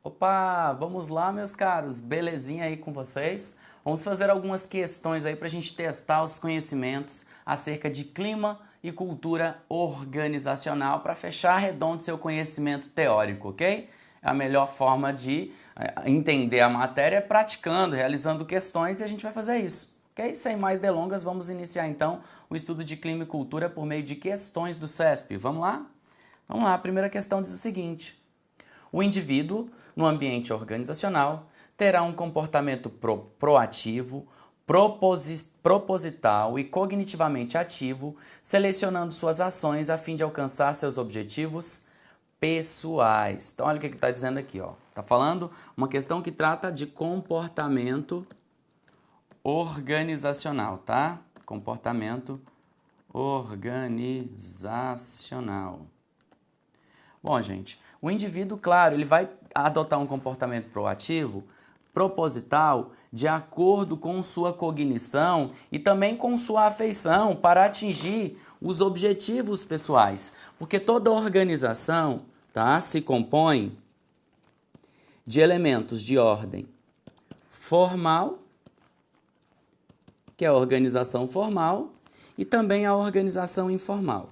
Opa, vamos lá, meus caros, belezinha aí com vocês? Vamos fazer algumas questões aí para a gente testar os conhecimentos acerca de clima e cultura organizacional para fechar redondo seu conhecimento teórico, ok? É a melhor forma de entender a matéria é praticando, realizando questões e a gente vai fazer isso, ok? Sem mais delongas, vamos iniciar então o estudo de clima e cultura por meio de questões do CESP. Vamos lá? Vamos lá, a primeira questão diz o seguinte: o indivíduo, no ambiente organizacional, terá um comportamento proativo, proposital e cognitivamente ativo, selecionando suas ações a fim de alcançar seus objetivos pessoais. Então, olha o que ele está dizendo aqui, ó. Está falando uma questão que trata de comportamento organizacional, tá? Comportamento organizacional. Bom, gente, o indivíduo, claro, ele vai adotar um comportamento proativo, proposital, de acordo com sua cognição e também com sua afeição para atingir os objetivos pessoais. Porque toda organização, tá, se compõe de elementos de ordem formal, que é a organização formal, e também a organização informal.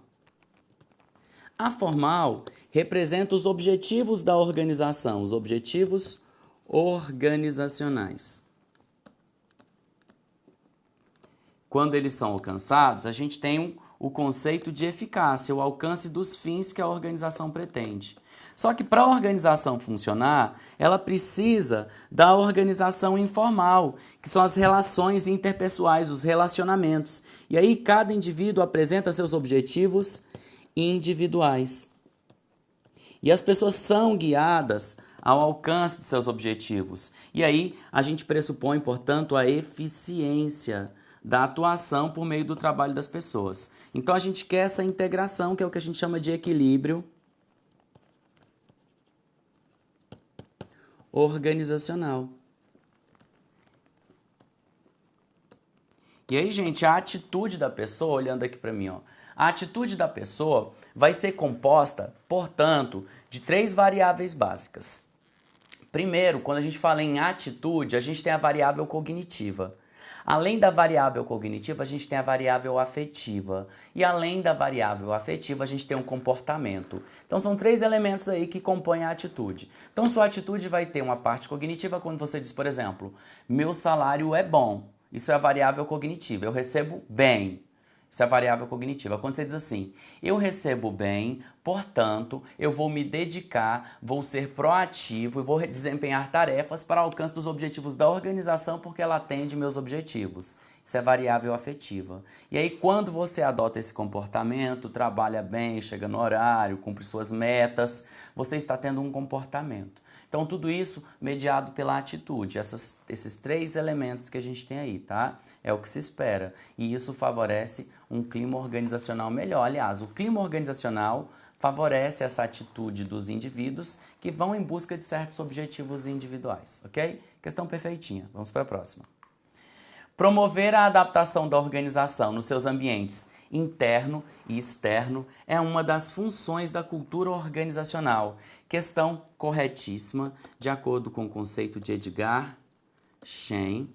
A formal representa os objetivos da organização, os objetivos organizacionais. Quando eles são alcançados, a gente tem o conceito de eficácia, o alcance dos fins que a organização pretende. Só que para a organização funcionar, ela precisa da organização informal, que são as relações interpessoais, os relacionamentos. E aí cada indivíduo apresenta seus objetivos individuais. E as pessoas são guiadas ao alcance de seus objetivos. E aí a gente pressupõe, portanto, a eficiência da atuação por meio do trabalho das pessoas. Então a gente quer essa integração, que é o que a gente chama de equilíbrio organizacional. E aí, gente, a atitude da pessoa, olhando aqui para mim, ó, a atitude da pessoa vai ser composta, portanto, de 3 variáveis básicas. Primeiro, quando a gente fala em atitude, a gente tem a variável cognitiva. Além da variável cognitiva, a gente tem a variável afetiva. E além da variável afetiva, a gente tem um comportamento. Então, são 3 elementos aí que compõem a atitude. Então, sua atitude vai ter uma parte cognitiva quando você diz, por exemplo, meu salário é bom. Isso é a variável cognitiva. Eu recebo bem. Isso é a variável cognitiva. Quando você diz assim, eu recebo bem, portanto, eu vou me dedicar, vou ser proativo e vou desempenhar tarefas para o alcance dos objetivos da organização porque ela atende meus objetivos. Isso é variável afetiva. E aí, quando você adota esse comportamento, trabalha bem, chega no horário, cumpre suas metas, você está tendo um comportamento. Então, tudo isso mediado pela atitude, esses 3 elementos que a gente tem aí, tá? É o que se espera. E isso favorece um clima organizacional melhor. Aliás, o clima organizacional favorece essa atitude dos indivíduos que vão em busca de certos objetivos individuais, ok? Questão perfeitinha. Vamos para a próxima. Promover a adaptação da organização nos seus ambientes interno e externo é uma das funções da cultura organizacional. Questão corretíssima, de acordo com o conceito de Edgar Schein,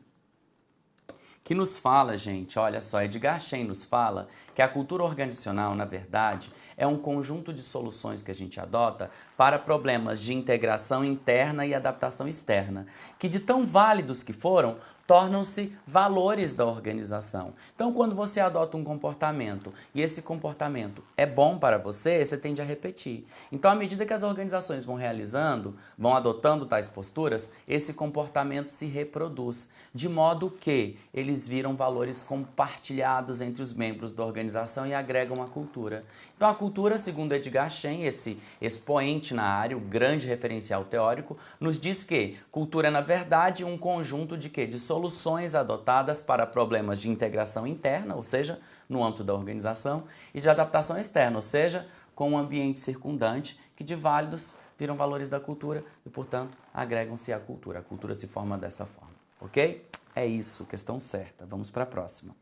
que nos fala, gente, olha só, Edgar Schein nos fala que a cultura organizacional, na verdade, é um conjunto de soluções que a gente adota para problemas de integração interna e adaptação externa, que de tão válidos que foram, tornam-se valores da organização. Então, quando você adota um comportamento e esse comportamento é bom para você, você tende a repetir. Então, à medida que as organizações vão realizando, vão adotando tais posturas, esse comportamento se reproduz, de modo que eles viram valores compartilhados entre os membros da organização e agregam a cultura. Então, a cultura, segundo Edgar Schein, esse expoente na área, o grande referencial teórico, nos diz que cultura é, na verdade, um conjunto de quê? De soluções adotadas para problemas de integração interna, ou seja, no âmbito da organização, e de adaptação externa, ou seja, com o ambiente circundante, que de válidos viram valores da cultura e, portanto, agregam-se à cultura. A cultura se forma dessa forma, ok? É isso, questão certa. Vamos para a próxima.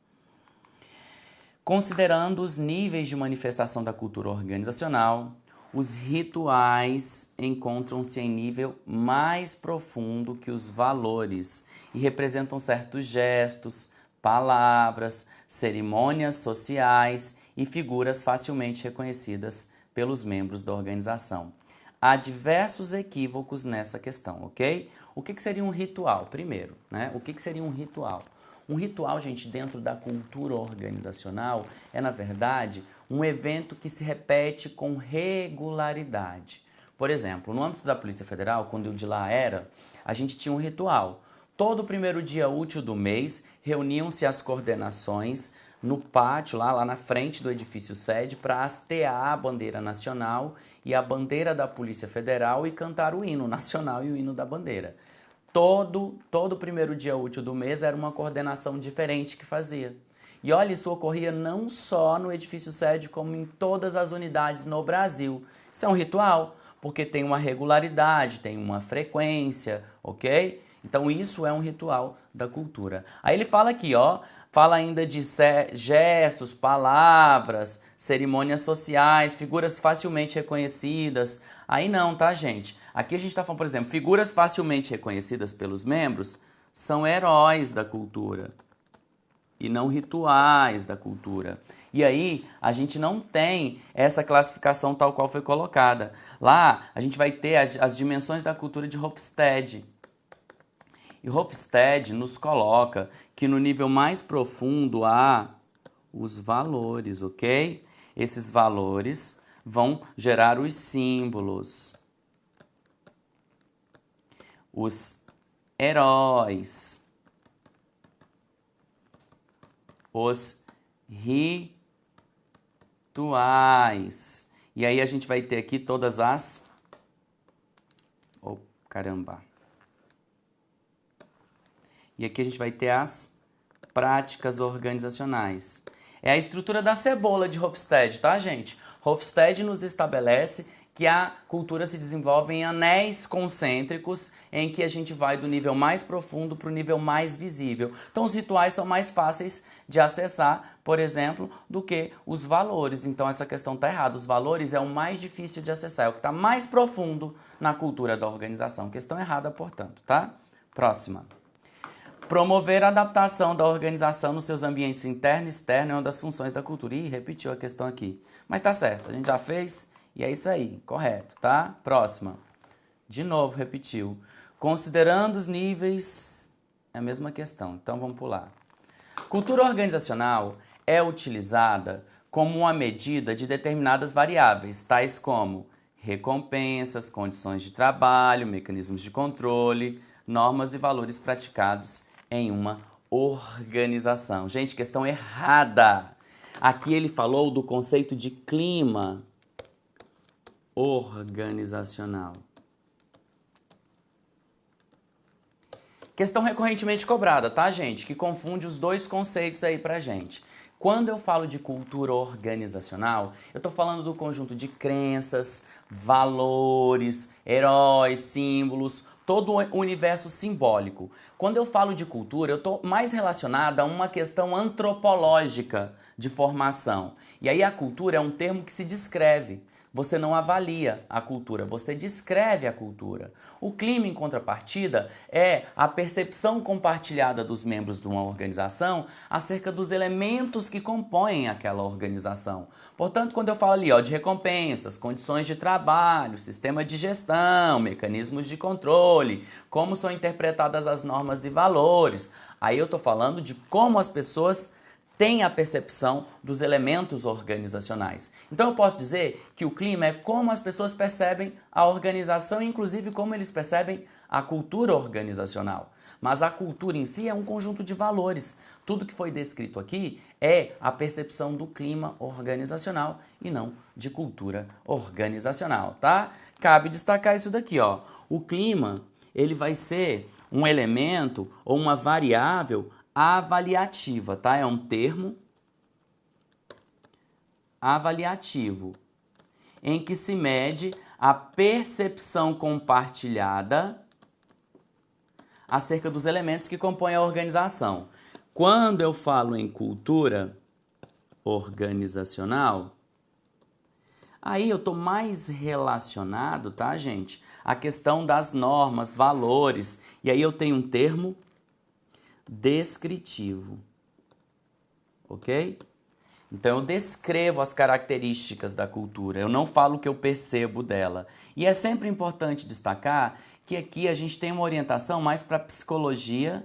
Considerando os níveis de manifestação da cultura organizacional, Os rituais encontram-se em nível mais profundo que os valores e representam certos gestos, palavras, cerimônias sociais e figuras facilmente reconhecidas pelos membros da organização. Há diversos equívocos nessa questão, ok? O que seria um ritual? Primeiro, né? O que seria um ritual? Um ritual, gente, dentro da cultura organizacional é, na verdade, um evento que se repete com regularidade. Por exemplo, no âmbito da Polícia Federal, quando eu de lá era, a gente tinha um ritual. Todo primeiro dia útil do mês, reuniam-se as coordenações no pátio, lá na frente do edifício sede, para hastear a bandeira nacional e a bandeira da Polícia Federal e cantar o hino nacional e o hino da bandeira. Todo primeiro dia útil do mês era uma coordenação diferente que fazia. E olha, isso ocorria não só no edifício sede, como em todas as unidades no Brasil. Isso é um ritual, porque tem uma regularidade, tem uma frequência, ok? Então isso é um ritual da cultura. Aí ele fala aqui, ó, fala ainda de gestos, palavras, cerimônias sociais, figuras facilmente reconhecidas. Aí não, tá, gente? Aqui a gente está falando, por exemplo, figuras facilmente reconhecidas pelos membros são heróis da cultura e não rituais da cultura. E aí a gente não tem essa classificação tal qual foi colocada. Lá a gente vai ter as dimensões da cultura de Hofstede. E Hofstede nos coloca que no nível mais profundo há os valores, ok? Esses valores vão gerar os símbolos, os heróis, os rituais. E aí a gente vai ter aqui todas as... Oh, caramba! E aqui a gente vai ter as práticas organizacionais. É a estrutura da cebola de Hofstede, tá, gente? Hofstede nos estabelece que a cultura se desenvolve em anéis concêntricos, em que a gente vai do nível mais profundo para o nível mais visível. Então, os rituais são mais fáceis de acessar, por exemplo, do que os valores. Então, essa questão está errada. Os valores é o mais difícil de acessar, é o que está mais profundo na cultura da organização. Questão errada, portanto, tá? Próxima. Promover a adaptação da organização nos seus ambientes interno e externo é uma das funções da cultura. Ih, repetiu a questão aqui. Mas tá certo, a gente já fez e é isso aí, correto, tá? Próxima. De novo, repetiu. Considerando os níveis, é a mesma questão, então vamos pular. Cultura organizacional é utilizada como uma medida de determinadas variáveis, tais como recompensas, condições de trabalho, mecanismos de controle, normas e valores praticados em uma organização. Gente, questão errada. Aqui ele falou do conceito de clima organizacional. Questão recorrentemente cobrada, tá, gente? Que confunde os dois conceitos aí pra gente. Quando eu falo de cultura organizacional, eu tô falando do conjunto de crenças, valores, heróis, símbolos, todo o universo simbólico. Quando eu falo de cultura, eu tô mais relacionada a uma questão antropológica de formação. E aí a cultura é um termo que se descreve. Você não avalia a cultura, você descreve a cultura. O clima, em contrapartida, é a percepção compartilhada dos membros de uma organização acerca dos elementos que compõem aquela organização. Portanto, quando eu falo ali de recompensas, condições de trabalho, sistema de gestão, mecanismos de controle, como são interpretadas as normas e valores, aí eu estou falando de como as pessoas tem a percepção dos elementos organizacionais. Então eu posso dizer que o clima é como as pessoas percebem a organização, inclusive como eles percebem a cultura organizacional. Mas a cultura em si é um conjunto de valores. Tudo que foi descrito aqui é a percepção do clima organizacional e não de cultura organizacional, tá? Cabe destacar isso daqui, ó. O clima, ele vai ser um elemento ou uma variável avaliativa, tá? É um termo avaliativo, em que se mede a percepção compartilhada acerca dos elementos que compõem a organização. Quando eu falo em cultura organizacional, Aí eu estou mais relacionado, tá, gente? A questão das normas, valores. E aí eu tenho um termo descritivo, ok? Então eu descrevo as características da cultura, eu não falo o que eu percebo dela. E é sempre importante destacar que aqui a gente tem uma orientação mais para psicologia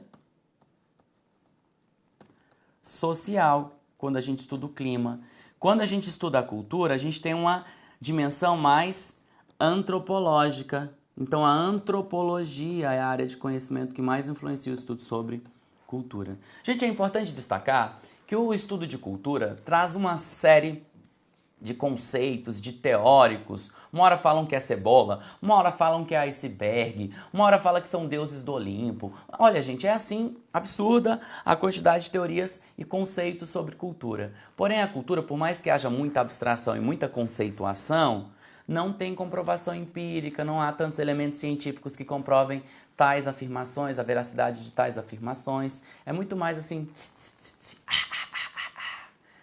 social, quando a gente estuda o clima. Quando a gente estuda a cultura, a gente tem uma dimensão mais antropológica. Então a antropologia é a área de conhecimento que mais influencia o estudo sobre cultura. Gente, é importante destacar que o estudo de cultura traz uma série de conceitos, de teóricos. Uma hora falam que é cebola, uma hora falam que é iceberg, uma hora fala que são deuses do Olimpo. Olha, gente, é assim, absurda a quantidade de teorias e conceitos sobre cultura. Porém, a cultura, por mais que haja muita abstração e muita conceituação, não tem comprovação empírica, não há tantos elementos científicos que comprovem tais afirmações, a veracidade de tais afirmações. É muito mais assim,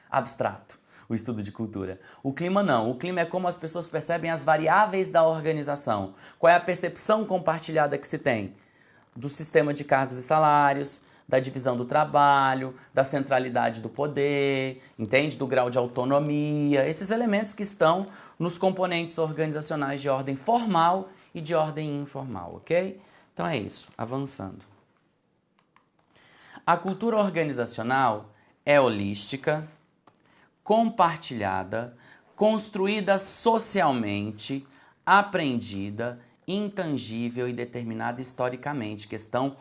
abstrato o estudo de cultura. O clima não. O clima é como as pessoas percebem as variáveis da organização. Qual é a percepção compartilhada que se tem? Do sistema de cargos e salários, da divisão do trabalho, da centralidade do poder, entende? Do grau de autonomia, esses elementos que estão nos componentes organizacionais de ordem formal e de ordem informal, ok? Então é isso, avançando. A cultura organizacional é holística, compartilhada, construída socialmente, aprendida, intangível e determinada historicamente. Questão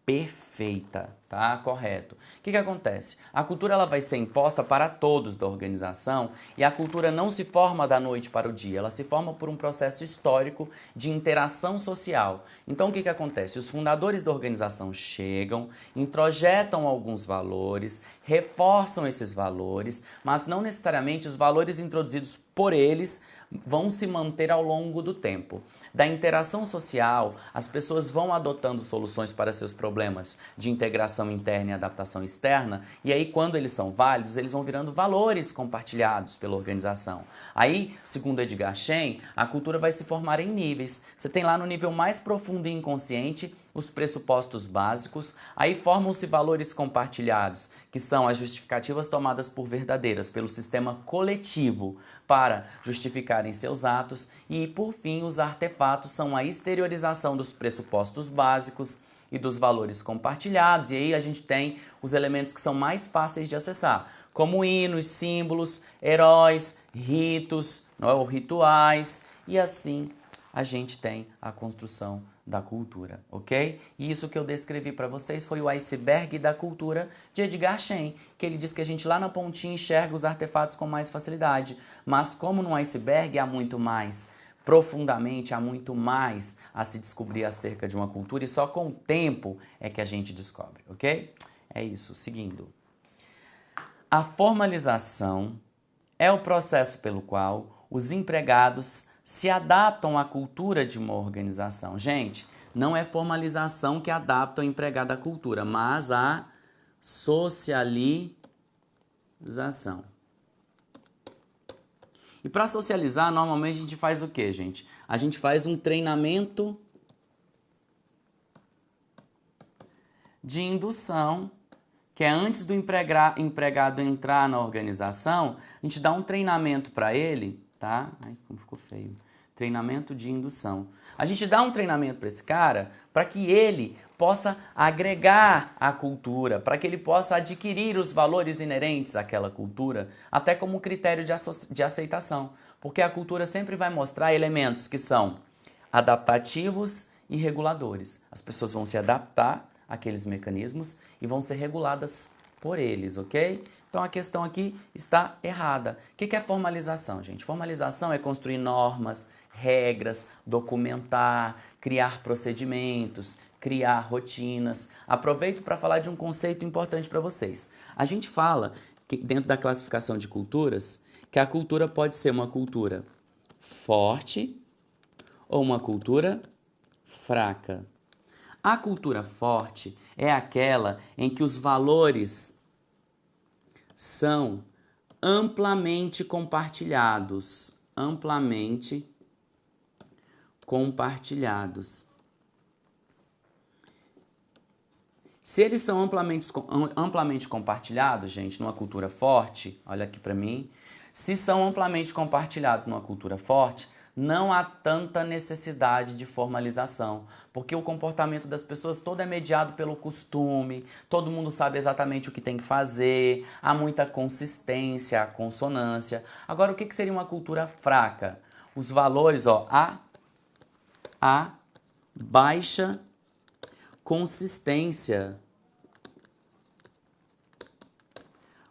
perfeita, tá? Correto. O que acontece? A cultura ela vai ser imposta para todos da organização e a cultura não se forma da noite para o dia, ela se forma por um processo histórico de interação social. Então o que acontece? Os fundadores da organização chegam, introjetam alguns valores, reforçam esses valores, mas não necessariamente os valores introduzidos por eles vão se manter ao longo do tempo. Da interação social, as pessoas vão adotando soluções para seus problemas de integração interna e adaptação externa, e aí quando eles são válidos, eles vão virando valores compartilhados pela organização. Aí, segundo Edgar Schein, a cultura vai se formar em níveis. Você tem lá no nível mais profundo e inconsciente os pressupostos básicos, aí formam-se valores compartilhados, que são as justificativas tomadas por verdadeiras pelo sistema coletivo para justificarem seus atos, e por fim os artefatos são a exteriorização dos pressupostos básicos e dos valores compartilhados, e aí a gente tem os elementos que são mais fáceis de acessar, como hinos, símbolos, heróis, ritos, ou rituais, e assim a gente tem a construção da cultura, ok? E isso que eu descrevi para vocês foi o iceberg da cultura de Edgar Schein, que ele diz que a gente lá na pontinha enxerga os artefatos com mais facilidade, mas como no iceberg há muito mais, profundamente há muito mais a se descobrir acerca de uma cultura e só com o tempo é que a gente descobre, ok? É isso, seguindo. A formalização é o processo pelo qual os empregados se adaptam à cultura de uma organização. Gente, não é formalização que adapta o empregado à cultura, mas a socialização. E para socializar, normalmente a gente faz o quê, gente? A gente faz um treinamento de indução, que é antes do empregado entrar na organização, a gente dá um treinamento para ele, tá? Ai, como ficou feio. Treinamento de indução. A gente dá um treinamento para esse cara para que ele possa agregar a cultura, para que ele possa adquirir os valores inerentes àquela cultura, até como critério de aceitação. Porque a cultura sempre vai mostrar elementos que são adaptativos e reguladores. As pessoas vão se adaptar àqueles mecanismos e vão ser reguladas por eles, ok? Então a questão aqui está errada. O que é formalização, gente? Formalização é construir normas, regras, documentar, criar procedimentos, criar rotinas. Aproveito para falar de um conceito importante para vocês. A gente fala que dentro da classificação de culturas, que a cultura pode ser uma cultura forte ou uma cultura fraca. A cultura forte é aquela em que os valores são amplamente compartilhados. amplamente compartilhados. Se eles são amplamente compartilhados, gente, numa cultura forte, olha aqui para mim, se são amplamente compartilhados numa cultura forte, não há tanta necessidade de formalização, porque o comportamento das pessoas todo é mediado pelo costume, todo mundo sabe exatamente o que tem que fazer, há muita consistência, há consonância. Agora, o que seria uma cultura fraca? Os valores, ó, a baixa consistência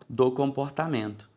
do comportamento.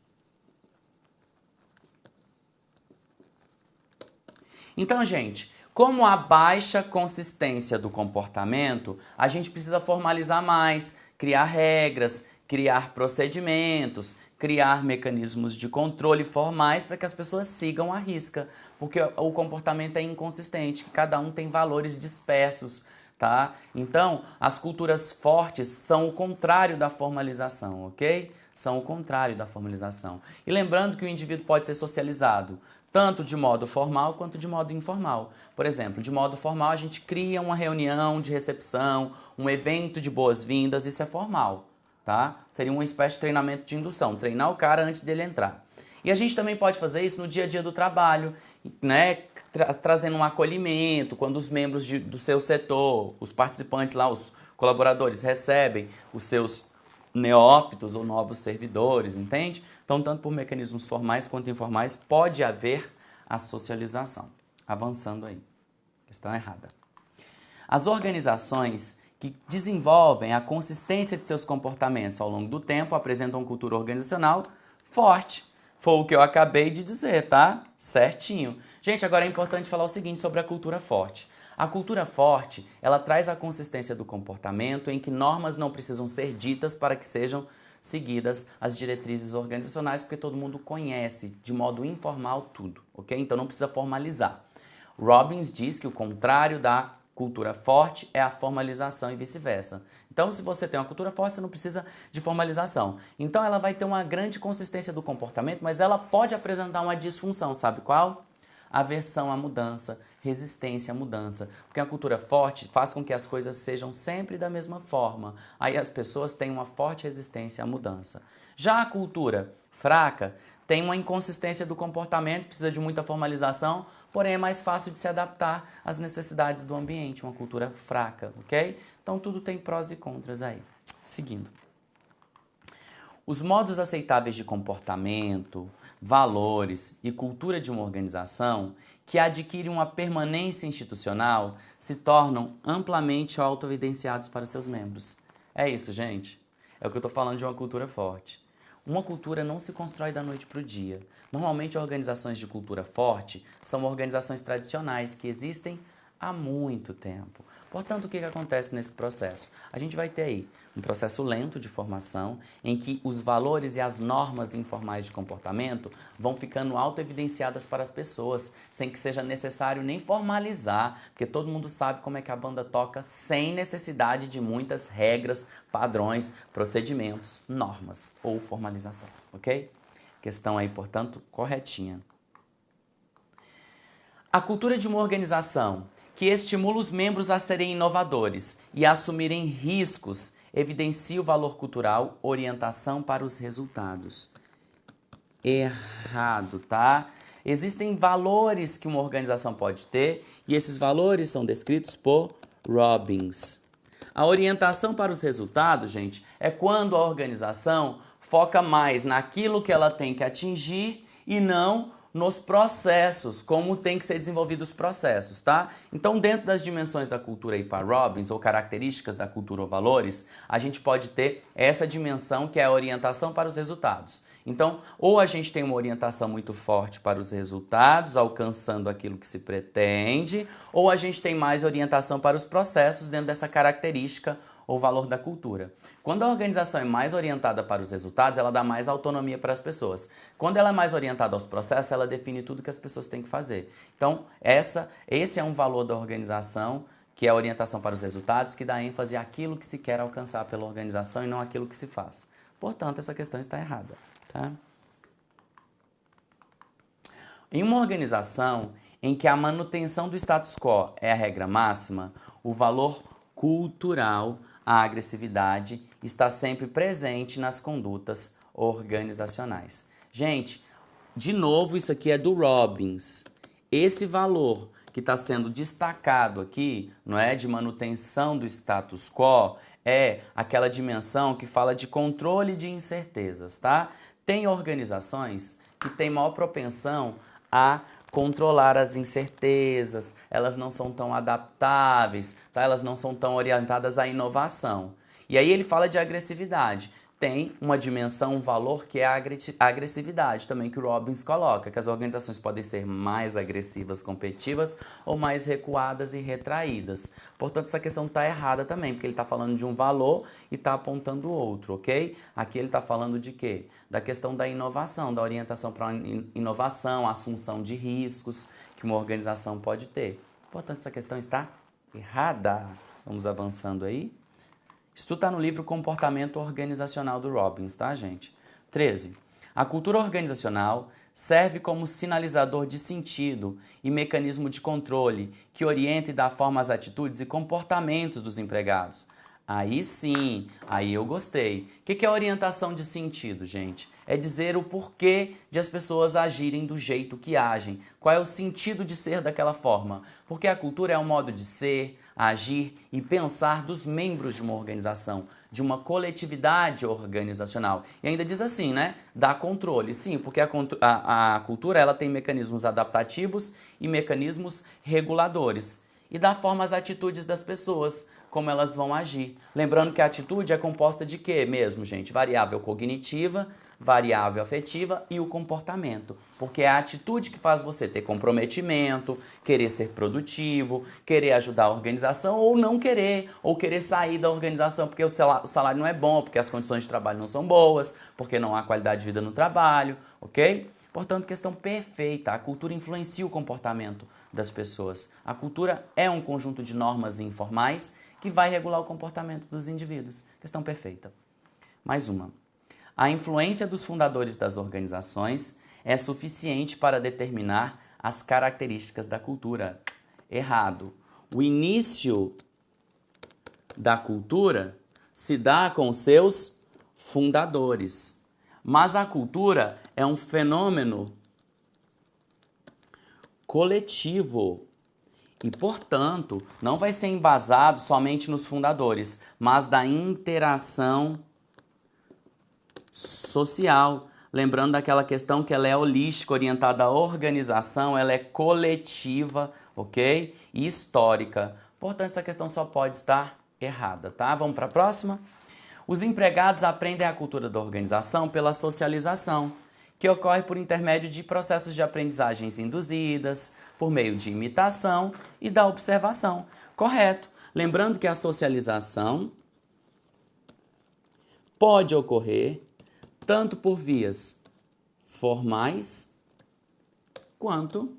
Então, gente, como há baixa consistência do comportamento, a gente precisa formalizar mais, criar regras, criar procedimentos, criar mecanismos de controle formais para que as pessoas sigam à risca, porque o comportamento é inconsistente, cada um tem valores dispersos, tá? Então, as culturas fortes são o contrário da formalização, ok? São o contrário da formalização. E lembrando que o indivíduo pode ser socializado tanto de modo formal quanto de modo informal. Por exemplo, de modo formal a gente cria uma reunião de recepção, um evento de boas-vindas, isso é formal, tá? Seria uma espécie de treinamento de indução, treinar o cara antes dele entrar. E a gente também pode fazer isso no dia a dia do trabalho, né? Trazendo um acolhimento, quando os membros do seu setor, os participantes lá, os colaboradores recebem os seus neófitos ou novos servidores, entende? Então, tanto por mecanismos formais quanto informais, pode haver a socialização. Avançando aí. Questão errada. As organizações que desenvolvem a consistência de seus comportamentos ao longo do tempo apresentam cultura organizacional forte. Foi o que eu acabei de dizer, tá? Certinho. Gente, agora é importante falar o seguinte sobre a cultura forte. A cultura forte, ela traz a consistência do comportamento em que normas não precisam ser ditas para que sejam seguidas as diretrizes organizacionais, porque todo mundo conhece de modo informal tudo, ok? Então não precisa formalizar. Robbins diz que o contrário da cultura forte é a formalização e vice-versa. Então, se você tem uma cultura forte, você não precisa de formalização. Então, ela vai ter uma grande consistência do comportamento, mas ela pode apresentar uma disfunção, sabe qual? Aversão à mudança, resistência à mudança. Porque a cultura forte faz com que as coisas sejam sempre da mesma forma. Aí as pessoas têm uma forte resistência à mudança. Já a cultura fraca tem uma inconsistência do comportamento, precisa de muita formalização, porém é mais fácil de se adaptar às necessidades do ambiente, uma cultura fraca, ok? Então tudo tem prós e contras aí. Seguindo. Os modos aceitáveis de comportamento, valores e cultura de uma organização que adquirem uma permanência institucional se tornam amplamente auto-evidenciados para seus membros. É isso, gente. É o que eu estou falando de uma cultura forte. Uma cultura não se constrói da noite para o dia. Normalmente, organizações de cultura forte são organizações tradicionais que existem há muito tempo. Portanto, o que acontece nesse processo? A gente vai ter aí um processo lento de formação em que os valores e as normas informais de comportamento vão ficando auto-evidenciadas para as pessoas, sem que seja necessário nem formalizar, porque todo mundo sabe como é que a banda toca sem necessidade de muitas regras, padrões, procedimentos, normas ou formalização, ok? Questão aí, portanto, corretinha. A cultura de uma organização que estimula os membros a serem inovadores e a assumirem riscos evidencia o valor cultural, orientação para os resultados. Errado, tá? Existem valores que uma organização pode ter e esses valores são descritos por Robbins. A orientação para os resultados, gente, é quando a organização foca mais naquilo que ela tem que atingir e não nos processos, como tem que ser desenvolvidos os processos, tá? Então, dentro das dimensões da cultura aí para Robbins, ou características da cultura ou valores, a gente pode ter essa dimensão que é a orientação para os resultados. Então, ou a gente tem uma orientação muito forte para os resultados, alcançando aquilo que se pretende, ou a gente tem mais orientação para os processos dentro dessa característica ou valor da cultura. Quando a organização é mais orientada para os resultados, ela dá mais autonomia para as pessoas. Quando ela é mais orientada aos processos, ela define tudo que as pessoas têm que fazer. Então, esse é um valor da organização, que é a orientação para os resultados, que dá ênfase àquilo que se quer alcançar pela organização e não àquilo que se faz. Portanto, essa questão está errada. Tá? Em uma organização em que a manutenção do status quo é a regra máxima, o valor cultural, a agressividade, está sempre presente nas condutas organizacionais. Gente, de novo, isso aqui é do Robbins. Esse valor que está sendo destacado aqui, não é, de manutenção do status quo, é aquela dimensão que fala de controle de incertezas, tá? Tem organizações que têm maior propensão a controlar as incertezas, elas não são tão adaptáveis, tá? Elas não são tão orientadas à inovação. E aí ele fala de agressividade. Tem uma dimensão, um valor que é a agressividade também que o Robbins coloca, que as organizações podem ser mais agressivas, competitivas ou mais recuadas e retraídas. Portanto, essa questão está errada também, porque ele está falando de um valor e está apontando outro, ok? Aqui ele está falando de quê? Da questão da inovação, da orientação para a inovação, a assunção de riscos que uma organização pode ter. Portanto, essa questão está errada. Vamos avançando aí. Isso tudo está no livro Comportamento Organizacional do Robbins, tá, gente? 13. A cultura organizacional serve como sinalizador de sentido e mecanismo de controle que orienta e dá forma às atitudes e comportamentos dos empregados. Aí sim, aí eu gostei. O que é orientação de sentido, gente? É dizer o porquê de as pessoas agirem do jeito que agem. Qual é o sentido de ser daquela forma? Porque a cultura é um modo de ser, agir e pensar dos membros de uma organização, de uma coletividade organizacional. E ainda diz assim, né? Dá controle. Sim, porque a cultura ela tem mecanismos adaptativos e mecanismos reguladores. E dá forma às atitudes das pessoas, como elas vão agir. Lembrando que a atitude é composta de quê mesmo, gente? Variável cognitiva, variável afetiva e o comportamento. Porque é a atitude que faz você ter comprometimento, querer ser produtivo, querer ajudar a organização ou não querer, ou querer sair da organização porque o salário não é bom, porque as condições de trabalho não são boas, porque não há qualidade de vida no trabalho, ok? Portanto, questão perfeita. A cultura influencia o comportamento das pessoas. A cultura é um conjunto de normas informais que vai regular o comportamento dos indivíduos. Questão perfeita. Mais uma. A influência dos fundadores das organizações é suficiente para determinar as características da cultura. Errado. O início da cultura se dá com seus fundadores. Mas a cultura é um fenômeno coletivo e, portanto, não vai ser embasado somente nos fundadores, mas da interação social. Lembrando daquela questão que ela é holística, orientada à organização, ela é coletiva, ok? E histórica. Portanto, essa questão só pode estar errada, tá? Vamos para a próxima? Os empregados aprendem a cultura da organização pela socialização, que ocorre por intermédio de processos de aprendizagens induzidas, por meio de imitação e da observação. Correto. Lembrando que a socialização pode ocorrer tanto por vias formais quanto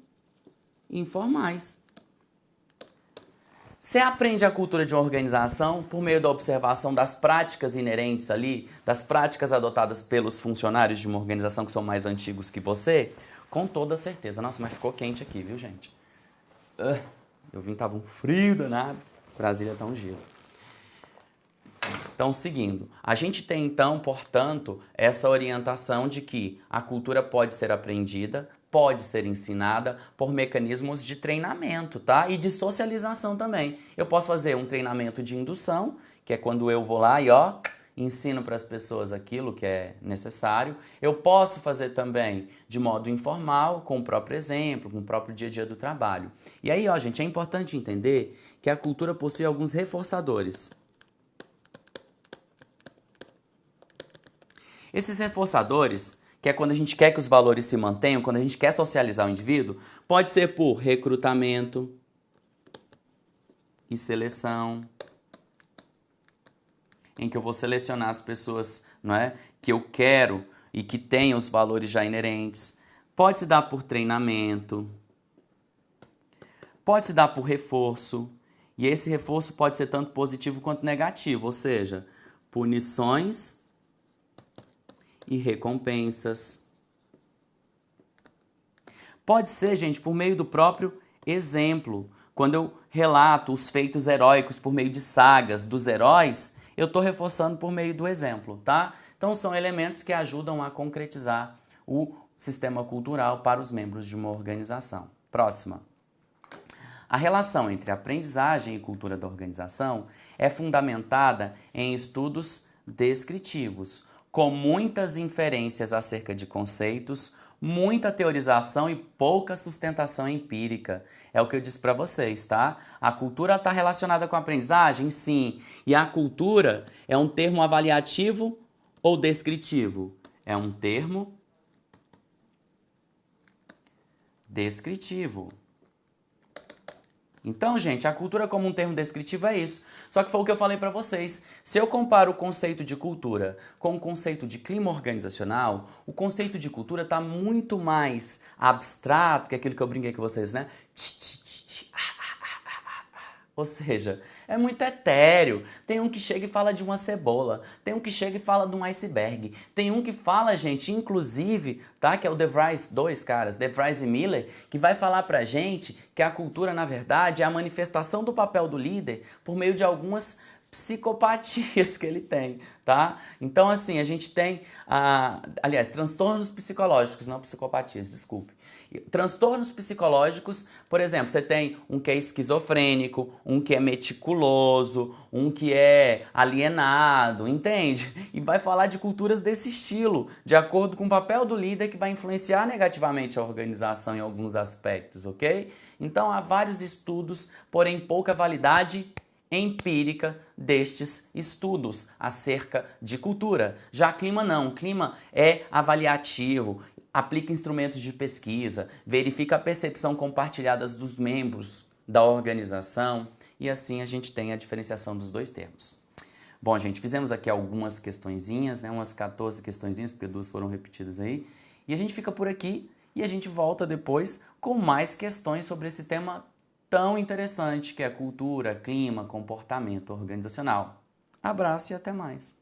informais. Você aprende a cultura de uma organização por meio da observação das práticas inerentes ali, das práticas adotadas pelos funcionários de uma organização que são mais antigos que você, com toda certeza. Nossa, mas ficou quente aqui, viu, gente? Eu vim, tava um frio danado. Brasília tá um gelo. Então, seguindo, a gente tem então, portanto, essa orientação de que a cultura pode ser aprendida, pode ser ensinada por mecanismos de treinamento, tá? E de socialização também. Eu posso fazer um treinamento de indução, que é quando eu vou lá e ensino para as pessoas aquilo que é necessário. Eu posso fazer também de modo informal, com o próprio exemplo, com o próprio dia a dia do trabalho. E aí, gente, é importante entender que a cultura possui alguns reforçadores. Esses reforçadores, que é quando a gente quer que os valores se mantenham, quando a gente quer socializar o indivíduo, pode ser por recrutamento e seleção, em que eu vou selecionar as pessoas, não é, que eu quero e que têm os valores já inerentes. Pode se dar por treinamento, pode se dar por reforço, e esse reforço pode ser tanto positivo quanto negativo, ou seja, punições e recompensas. Pode ser, gente, por meio do próprio exemplo. Quando eu relato os feitos heróicos por meio de sagas dos heróis, eu estou reforçando por meio do exemplo, tá? Então são elementos que ajudam a concretizar o sistema cultural para os membros de uma organização. Próxima. A relação entre aprendizagem e cultura da organização é fundamentada em estudos descritivos, com muitas inferências acerca de conceitos, muita teorização e pouca sustentação empírica. É o que eu disse para vocês, tá? A cultura está relacionada com a aprendizagem? Sim. E a cultura é um termo avaliativo ou descritivo? É um termo descritivo. Então, gente, a cultura como um termo descritivo é isso. Só que foi o que eu falei para vocês. Se eu comparo o conceito de cultura com o conceito de clima organizacional, o conceito de cultura está muito mais abstrato que aquilo que eu brinquei com vocês, né? Ou seja, é muito etéreo. Tem um que chega e fala de uma cebola, tem um que chega e fala de um iceberg, tem um que fala, gente, inclusive, tá? Que é o De Vries, dois caras, De Vries e Miller, que vai falar pra gente que a cultura, na verdade, é a manifestação do papel do líder por meio de algumas psicopatias que ele tem, tá? Então, assim, a gente tem, aliás, transtornos psicológicos, não psicopatias, desculpe. Transtornos psicológicos, por exemplo, você tem um que é esquizofrênico, um que é meticuloso, um que é alienado, entende? E vai falar de culturas desse estilo, de acordo com o papel do líder que vai influenciar negativamente a organização em alguns aspectos, ok? Então há vários estudos, porém pouca validade empírica destes estudos acerca de cultura. Já clima não, clima é avaliativo, aplica instrumentos de pesquisa, verifica a percepção compartilhada dos membros da organização e assim a gente tem a diferenciação dos dois termos. Bom, gente, fizemos aqui algumas questõezinhas, né, umas 14 questõezinhas, porque duas foram repetidas aí, e a gente fica por aqui e a gente volta depois com mais questões sobre esse tema tão interessante que é cultura, clima, comportamento organizacional. Abraço e até mais!